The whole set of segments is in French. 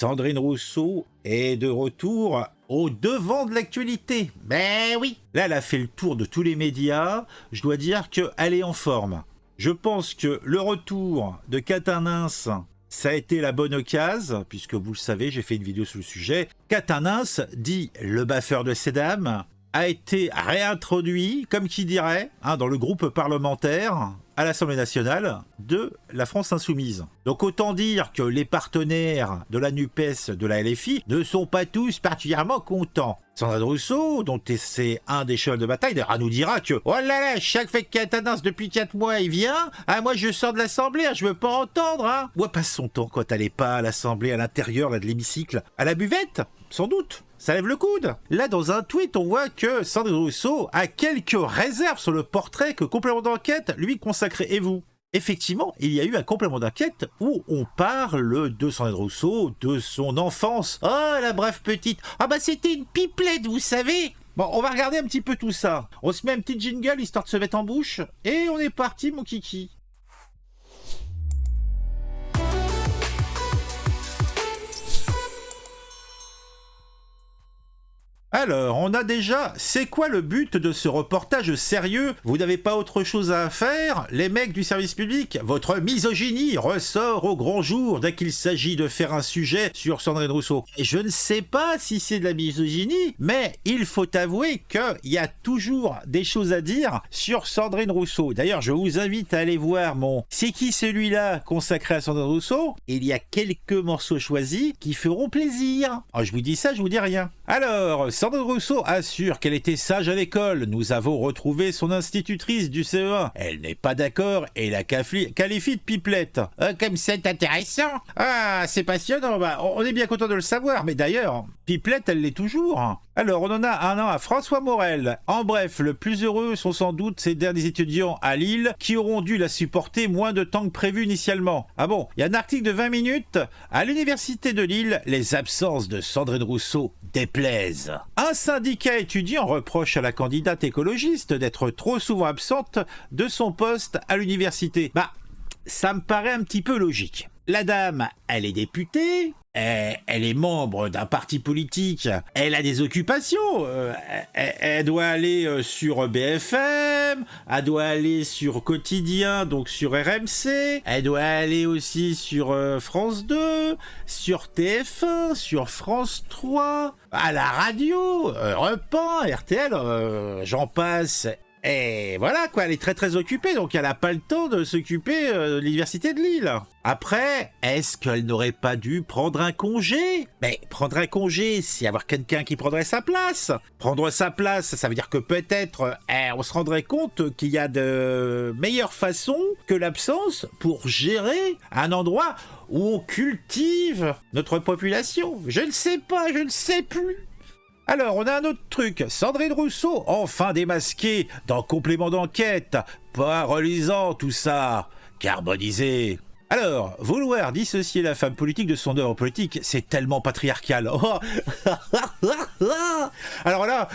Sandrine Rousseau est de retour au devant de l'actualité. Ben oui. Là, elle a fait le tour de tous les médias. Je dois dire qu'elle est en forme. Je pense que le retour de Quatennens, ça a été la bonne occasion, puisque vous le savez, j'ai fait une vidéo sur le sujet. Quatennens, dit le baffeur de Sédam, a été réintroduit, comme qui dirait, dans le groupe parlementaire à l'Assemblée nationale de la France insoumise. Donc autant dire que les partenaires de la NUPES, de la LFI, ne sont pas tous particulièrement contents. Sandrine Rousseau, dont c'est un des chevaux de bataille, elle nous dira que « Oh là là, chaque fois que Quatennens, depuis 4 mois, il vient, moi je sors de l'Assemblée, je veux pas entendre. Où passe son temps quand elle n'est pas à l'Assemblée, à l'intérieur de l'hémicycle? À la buvette? Sans doute. Ça lève le coude. Là, dans un tweet, on voit que Sandrine Rousseau a quelques réserves sur le portrait que Complément d'enquête lui consacrait. Et vous? Effectivement, il y a eu un complément d'enquête où on parle de Sandrine Rousseau, de son enfance. Oh, la brave petite. Ah bah c'était une pipelette, vous savez. Bon, on va regarder un petit peu tout ça. On se met un petit jingle histoire de se mettre en bouche. Et on est parti, mon kiki. Alors, on a déjà, c'est quoi le but de ce reportage sérieux? Vous n'avez pas autre chose à faire? Les mecs du service public, votre misogynie ressort au grand jour dès qu'il s'agit de faire un sujet sur Sandrine Rousseau. Et je ne sais pas si c'est de la misogynie, mais il faut avouer qu'il y a toujours des choses à dire sur Sandrine Rousseau. D'ailleurs, je vous invite à aller voir mon C'est qui celui-là consacré à Sandrine Rousseau. Il y a quelques morceaux choisis qui feront plaisir. Je vous dis ça, je vous dis rien. Alors, Sandrine Rousseau assure qu'elle était sage à l'école. Nous avons retrouvé son institutrice du CE1. Elle n'est pas d'accord et la qualifie de pipelette. Comme c'est intéressant. Ah, c'est passionnant. On est bien content de le savoir. Mais d'ailleurs, pipelette, elle l'est toujours. Alors, on en a un an à François Morel. En bref, le plus heureux sont sans doute ces derniers étudiants à Lille qui auront dû la supporter moins de temps que prévu initialement. Ah bon, il y a un article de 20 minutes. À l'université de Lille, les absences de Sandrine Rousseau déplaisent. Un syndicat étudiant reproche à la candidate écologiste d'être trop souvent absente de son poste à l'université. Ça me paraît un petit peu logique. La dame, elle est députée, elle est membre d'un parti politique, elle a des occupations, elle doit aller sur BFM, elle doit aller sur Quotidien, donc sur RMC, elle doit aller aussi sur France 2, sur TF1, sur France 3, à la radio, Europe 1, RTL, j'en passe. Et voilà quoi, elle est très très occupée, donc elle n'a pas le temps de s'occuper de l'université de Lille. Après, est-ce qu'elle n'aurait pas dû prendre un congé? Mais prendre un congé, c'est avoir quelqu'un qui prendrait sa place. Prendre sa place, ça veut dire que peut-être on se rendrait compte qu'il y a de meilleures façons que l'absence pour gérer un endroit où on cultive notre population. Je ne sais pas, je ne sais plus. Alors, on a un autre truc. Sandrine Rousseau, enfin démasquée dans Complément d'enquête. Pas relisant tout ça. Carbonisé. Alors, vouloir dissocier la femme politique de son œuvre politique, c'est tellement patriarcal. Oh. Alors là,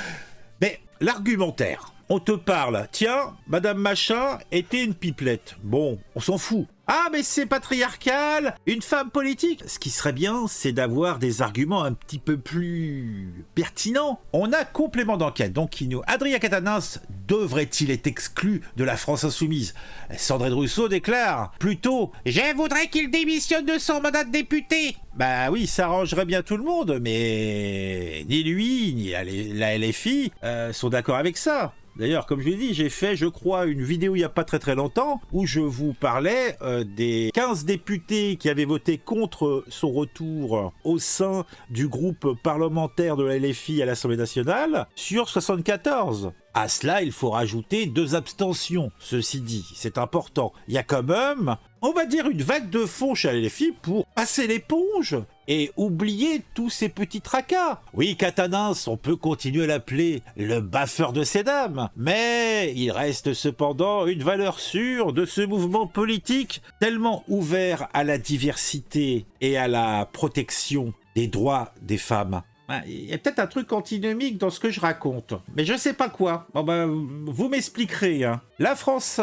mais l'argumentaire. On te parle, tiens, Madame Machin était une pipelette. Bon, on s'en fout. Ah, mais c'est patriarcal, une femme politique. Ce qui serait bien, c'est d'avoir des arguments un petit peu plus pertinents. On a complément d'enquête, donc qui nous... Adrien Quatennens devrait-il être exclu de la France insoumise? Sandrine Rousseau déclare plutôt « Je voudrais qu'il démissionne de son mandat de député ». Bah oui, ça arrangerait bien tout le monde, mais ni lui, ni la LFI sont d'accord avec ça. D'ailleurs, comme je l'ai dit, j'ai fait, je crois, une vidéo il n'y a pas très longtemps où je vous parlais des 15 députés qui avaient voté contre son retour au sein du groupe parlementaire de la LFI à l'Assemblée nationale sur 74. À cela, il faut rajouter 2 abstentions, ceci dit, c'est important. Il y a quand même, on va dire, une vague de fond chez la LFI pour passer l'éponge et oublier tous ces petits tracas. Oui, Quatennens, on peut continuer à l'appeler le baffeur de Sédam, mais il reste cependant une valeur sûre de ce mouvement politique tellement ouvert à la diversité et à la protection des droits des femmes. Il y a peut-être un truc antinomique dans ce que je raconte, mais je sais pas quoi. Bon ben, vous m'expliquerez. Hein. La France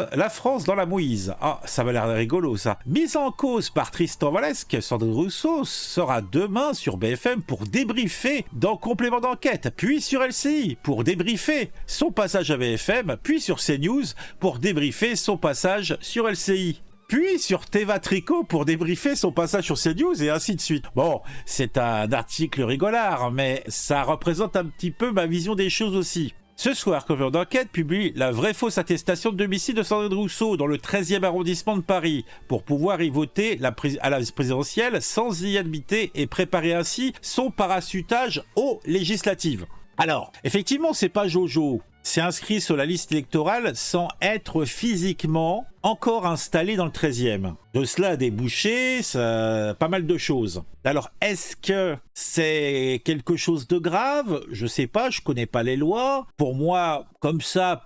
dans la mouise. Ah, ça m'a l'air rigolo ça. Mise en cause par Tristan Valesque, Sandrine Rousseau sera demain sur BFM pour débriefer dans Complément d'enquête, puis sur LCI pour débriefer son passage à BFM, puis sur CNews pour débriefer son passage sur LCI. Puis sur Teva Tricot pour débriefer son passage sur CNews et ainsi de suite. Bon, c'est un article rigolard, mais ça représente un petit peu ma vision des choses aussi. Ce soir, Complément d'enquête publie la vraie fausse attestation de domicile de Sandrine Rousseau dans le 13e arrondissement de Paris pour pouvoir y voter à la présidentielle sans y habiter et préparer ainsi son parachutage aux législatives. Alors, effectivement, c'est pas Jojo. C'est inscrit sur la liste électorale sans être physiquement encore installé dans le 13e. De cela a débouché pas mal de choses. Alors, est-ce que c'est quelque chose de grave? Je sais pas, je connais pas les lois. Pour moi, comme ça,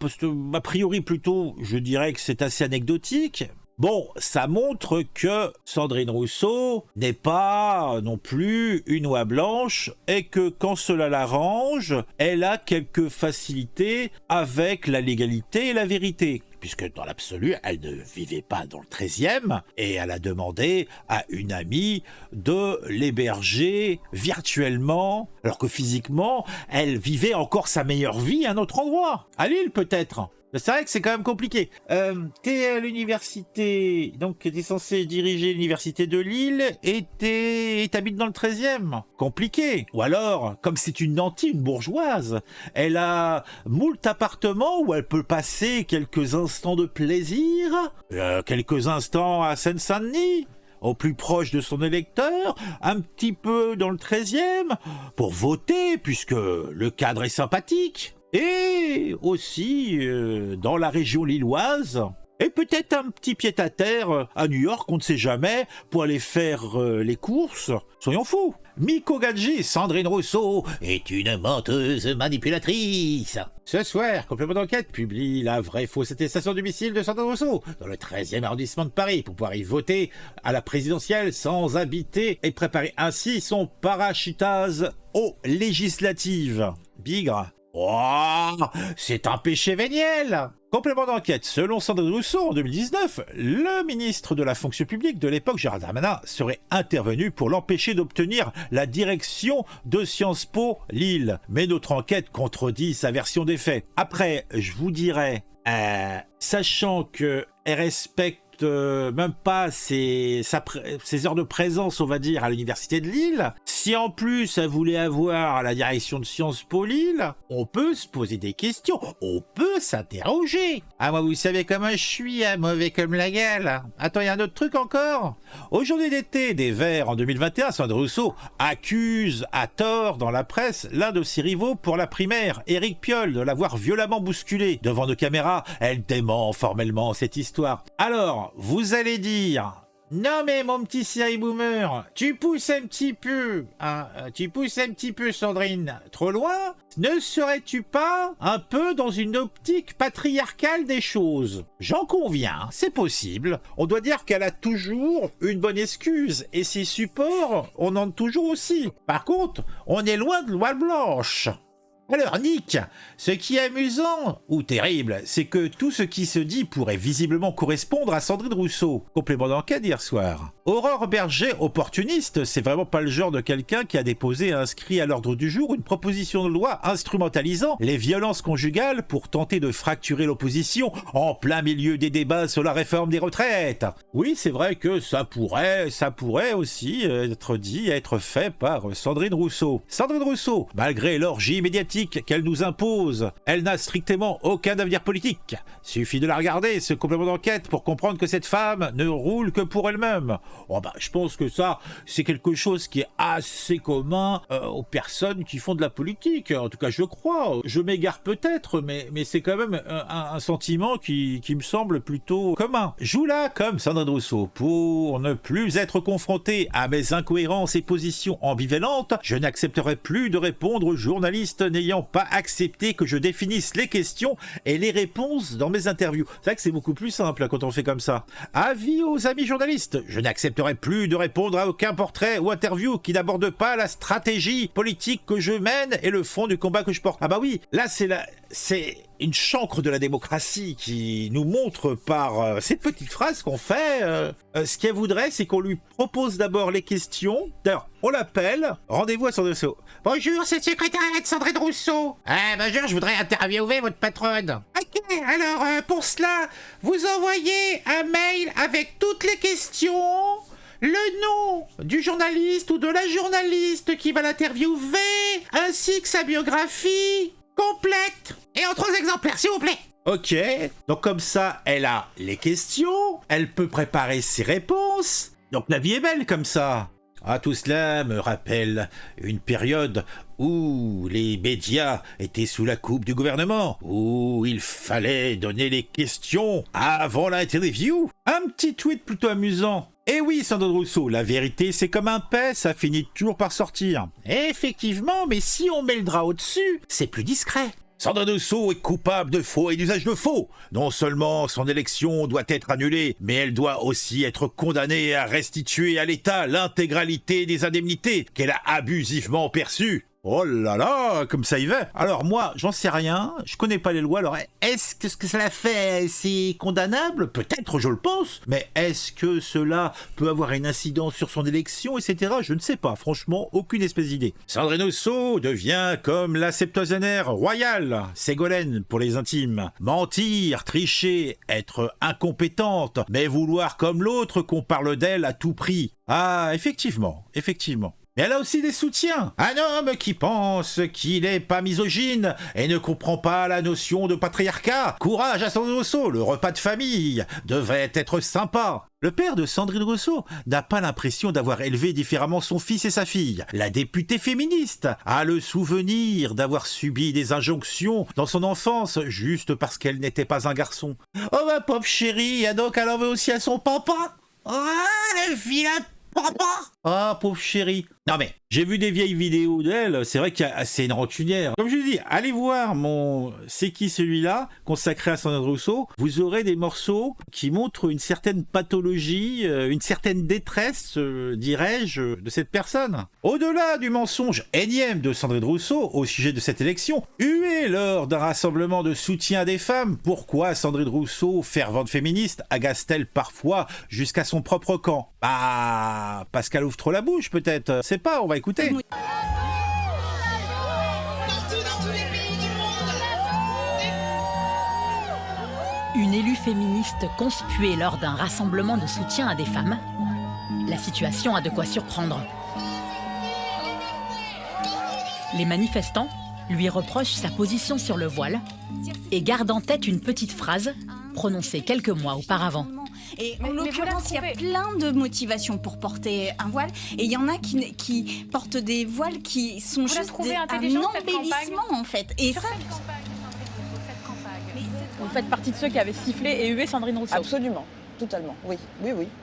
a priori plutôt, je dirais que c'est assez anecdotique. Bon, ça montre que Sandrine Rousseau n'est pas non plus une oie blanche et que quand cela l'arrange, elle a quelques facilités avec la légalité et la vérité. Puisque dans l'absolu, elle ne vivait pas dans le 13e et elle a demandé à une amie de l'héberger virtuellement, alors que physiquement, elle vivait encore sa meilleure vie à un autre endroit, à Lille peut-être. C'est vrai que c'est quand même compliqué. T'es à l'université, donc t'es censé diriger l'université de Lille et t'habites dans le 13e. Compliqué. Ou alors, comme c'est une nantie, une bourgeoise, elle a moult appartements où elle peut passer quelques instants de plaisir, quelques instants à Seine-Saint-Denis, au plus proche de son électeur, un petit peu dans le 13e, pour voter, puisque le cadre est sympathique. Et aussi dans la région lilloise, et peut-être un petit pied-à-terre à New York, on ne sait jamais, pour aller faire les courses. Soyons fous. Miko Gadji, Sandrine Rousseau est une menteuse manipulatrice. Ce soir, Complément d'enquête publie la vraie fausse attestation de domicile de Sandrine Rousseau dans le 13e arrondissement de Paris pour pouvoir y voter à la présidentielle sans habiter et préparer ainsi son parachutage aux législatives. Bigre. Oh, c'est un péché véniel. Complément d'enquête. Selon Sandrine Rousseau, en 2019, le ministre de la fonction publique de l'époque, Gérald Darmanin, serait intervenu pour l'empêcher d'obtenir la direction de Sciences Po Lille. Mais notre enquête contredit sa version des faits. Après, je vous dirais, sachant qu'elle respecte même pas ses heures de présence, on va dire, à l'université de Lille, si en plus elle voulait avoir la direction de Sciences Po Lille, on peut se poser des questions, on peut s'interroger. Ah, moi, vous savez comment je suis, hein, mauvais comme la gueule. Attends, il y a un autre truc encore. Aux journées d'été des Verts en 2021, Sandrine Rousseau accuse à tort dans la presse l'un de ses rivaux pour la primaire, Éric Piolle, de l'avoir violemment bousculé. Devant nos caméras, elle dément formellement cette histoire. Alors, vous allez dire, non mais mon petit Cyril Boomer, tu pousses un petit peu, hein, Sandrine, trop loin? Ne serais-tu pas un peu dans une optique patriarcale des choses? J'en conviens, c'est possible. On doit dire qu'elle a toujours une bonne excuse, et ses supports, on en a toujours aussi. Par contre, on est loin de loi blanche. Alors Nick, ce qui est amusant, ou terrible, c'est que tout ce qui se dit pourrait visiblement correspondre à Sandrine Rousseau. Complément d'enquête d'hier soir. Aurore Berger, opportuniste, c'est vraiment pas le genre de quelqu'un qui a déposé et inscrit à l'ordre du jour une proposition de loi instrumentalisant les violences conjugales pour tenter de fracturer l'opposition en plein milieu des débats sur la réforme des retraites. Oui, c'est vrai que ça pourrait aussi être fait par Sandrine Rousseau. Sandrine Rousseau, malgré l'orgie médiatique qu'elle nous impose, elle n'a strictement aucun avenir politique. Suffit de la regarder, ce complément d'enquête, pour comprendre que cette femme ne roule que pour elle-même. Oh bah, je pense que ça, c'est quelque chose qui est assez commun aux personnes qui font de la politique. En tout cas, je crois. Je m'égare peut-être, mais c'est quand même un sentiment qui me semble plutôt commun. Joue là comme Sandrine Rousseau. Pour ne plus être confronté à mes incohérences et positions ambivalentes, je n'accepterai plus de répondre aux journalistes n'ayant n'ayant pas accepté que je définisse les questions et les réponses dans mes interviews. C'est vrai que c'est beaucoup plus simple quand on fait comme ça. Avis aux amis journalistes, je n'accepterai plus de répondre à aucun portrait ou interview qui n'aborde pas la stratégie politique que je mène et le fond du combat que je porte. Ah bah oui, là c'est une chancre de la démocratie qui nous montre par cette petite phrase qu'on fait. Ce qu'elle voudrait, c'est qu'on lui propose d'abord les questions. D'ailleurs, on l'appelle. Rendez-vous à Sandrine Rousseau. Bonjour, c'est le secrétariat de Sandrine Rousseau. Bonjour, je voudrais interviewer votre patronne. Ok, alors pour cela, vous envoyez un mail avec toutes les questions, le nom du journaliste ou de la journaliste qui va l'interviewer, ainsi que sa biographie complète. Et en 3 exemplaires, s'il vous plaît. Ok, donc comme ça, elle a les questions, elle peut préparer ses réponses. Donc la vie est belle comme ça. Ah, tout cela me rappelle une période où les médias étaient sous la coupe du gouvernement, où il fallait donner les questions avant l'interview. Un petit tweet plutôt amusant. Eh oui, Sandrine Rousseau, la vérité c'est comme un paix, ça finit toujours par sortir. Effectivement, mais si on met le drap au-dessus, c'est plus discret. Sandrine Rousseau est coupable de faux et d'usage de faux. Non seulement son élection doit être annulée, mais elle doit aussi être condamnée à restituer à l'État l'intégralité des indemnités qu'elle a abusivement perçues. Oh là là, comme ça y va. Alors moi, j'en sais rien, je connais pas les lois, alors est-ce que ce que cela fait, c'est condamnable? Peut-être, je le pense, mais est-ce que cela peut avoir une incidence sur son élection, etc. Je ne sais pas, franchement, aucune espèce d'idée. Sandrine Rousseau devient comme la septuagénaire royale, Ségolène pour les intimes. Mentir, tricher, être incompétente, mais vouloir comme l'autre qu'on parle d'elle à tout prix. Ah, effectivement. Mais elle a aussi des soutiens. Un homme qui pense qu'il n'est pas misogyne et ne comprend pas la notion de patriarcat. Courage à Sandrine Rousseau, le repas de famille devait être sympa. Le père de Sandrine Rousseau n'a pas l'impression d'avoir élevé différemment son fils et sa fille. La députée féministe a le souvenir d'avoir subi des injonctions dans son enfance juste parce qu'elle n'était pas un garçon. Oh ma pauvre chérie, et donc elle en veut aussi à son papa. Ah, le vilain papa. Ah, pauvre chérie. Non mais, j'ai vu des vieilles vidéos d'elle, c'est vrai qu'il c'est une rancunière. Comme je vous dis, allez voir mon C'est qui celui-là, consacré à Sandrine Rousseau, vous aurez des morceaux qui montrent une certaine pathologie, une certaine détresse, dirais-je, de cette personne. Au-delà du mensonge énième de Sandrine Rousseau au sujet de cette élection, huée lors d'un rassemblement de soutien des femmes, pourquoi Sandrine Rousseau, fervente féministe, agace-t-elle parfois jusqu'à son propre camp? Bah, parce qu'elle ouvre trop la bouche peut-être, c'est pas, on va écouter. Partout dans tous les pays du monde. Une élue féministe conspuée lors d'un rassemblement de soutien à des femmes. La situation a de quoi surprendre. Les manifestants lui reprochent sa position sur le voile et gardent en tête une petite phrase prononcée quelques mois auparavant. Et en l'occurrence, il y a plein de motivations pour porter un voile. Et il y en a qui portent des voiles qui sont juste un embellissement, en fait. Et ça... Vous faites partie de ceux qui avaient sifflé et hué Sandrine Rousseau. Absolument, totalement, oui.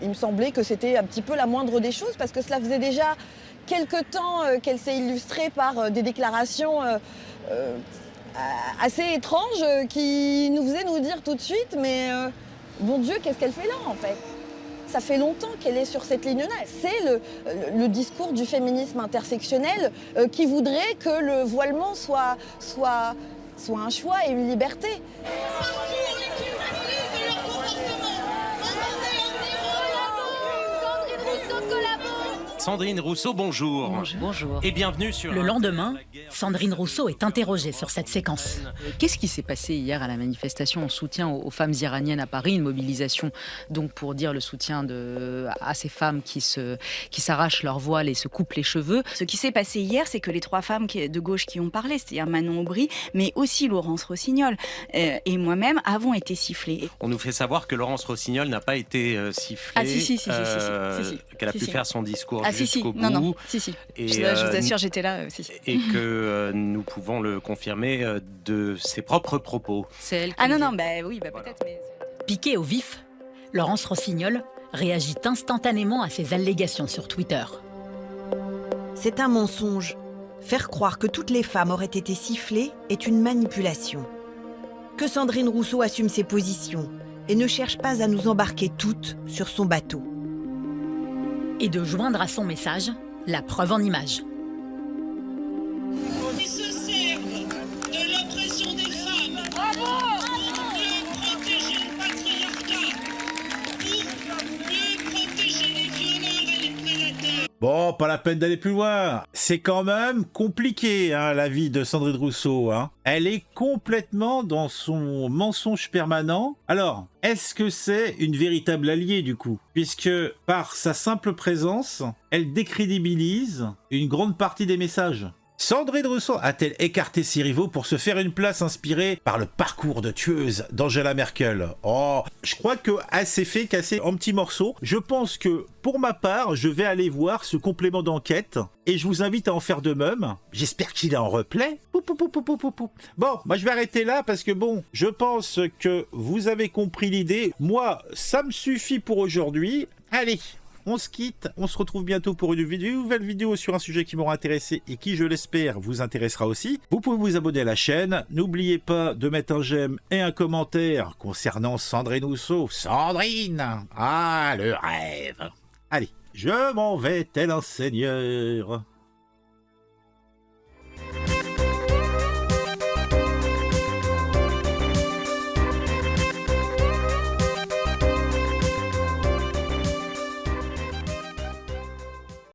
Il me semblait que c'était un petit peu la moindre des choses, parce que cela faisait déjà quelque temps qu'elle s'est illustrée par des déclarations assez étranges qui nous faisaient nous dire tout de suite, mais... Bon Dieu, qu'est-ce qu'elle fait là, en fait? Ça fait longtemps qu'elle est sur cette ligne-là. C'est le discours du féminisme intersectionnel qui voudrait que le voilement soit un choix et une liberté. Sandrine Rousseau, bonjour. Bonjour. Et bienvenue sur... Le lendemain, Sandrine Rousseau est interrogée sur cette séquence. Qu'est-ce qui s'est passé hier à la manifestation en soutien aux femmes iraniennes à Paris? Une mobilisation donc pour dire le soutien à ces femmes qui s'arrachent leur voile et se coupent les cheveux. Ce qui s'est passé hier, c'est que les 3 femmes de gauche qui ont parlé, c'est-à-dire Manon Aubry, mais aussi Laurence Rossignol et moi-même, avons été sifflées. On nous fait savoir que Laurence Rossignol n'a pas été sifflée. Ah si. Qu'elle a pu faire son discours jusqu'au bout. Non, si. Et, je vous assure, j'étais là. Si. Et que nous pouvons le confirmer de ses propres propos. C'est elle qui peut-être. Mais... Piquée au vif, Laurence Rossignol réagit instantanément à ces allégations sur Twitter. C'est un mensonge. Faire croire que toutes les femmes auraient été sifflées est une manipulation. Que Sandrine Rousseau assume ses positions et ne cherche pas à nous embarquer toutes sur son bateau. Et de joindre à son message la preuve en images. Ils se servent de l'oppression des femmes pour mieux protéger le patriarcat, pour mieux protéger les violeurs et les prédateurs. Bon, pas la peine d'aller plus loin. C'est quand même compliqué, hein, la vie de Sandrine Rousseau. Hein. Elle est complètement dans son mensonge permanent. Alors, est-ce que c'est une véritable alliée du coup? Puisque par sa simple présence, elle décrédibilise une grande partie des messages. Sandrine Rousseau a-t-elle écarté ses rivaux pour se faire une place inspirée par le parcours de tueuse d'Angela Merkel? Oh, je crois qu'elle s'est fait casser en petits morceaux. Je pense que, pour ma part, je vais aller voir ce complément d'enquête et je vous invite à en faire de même. J'espère qu'il est en replay. Bon, moi je vais arrêter là parce que bon, je pense que vous avez compris l'idée. Moi, ça me suffit pour aujourd'hui. Allez, on se quitte, on se retrouve bientôt pour une nouvelle vidéo sur un sujet qui m'aura intéressé et qui, je l'espère, vous intéressera aussi. Vous pouvez vous abonner à la chaîne. N'oubliez pas de mettre un j'aime et un commentaire concernant Sandrine Rousseau. Sandrine! Ah, le rêve! Allez, je m'en vais tel un seigneur.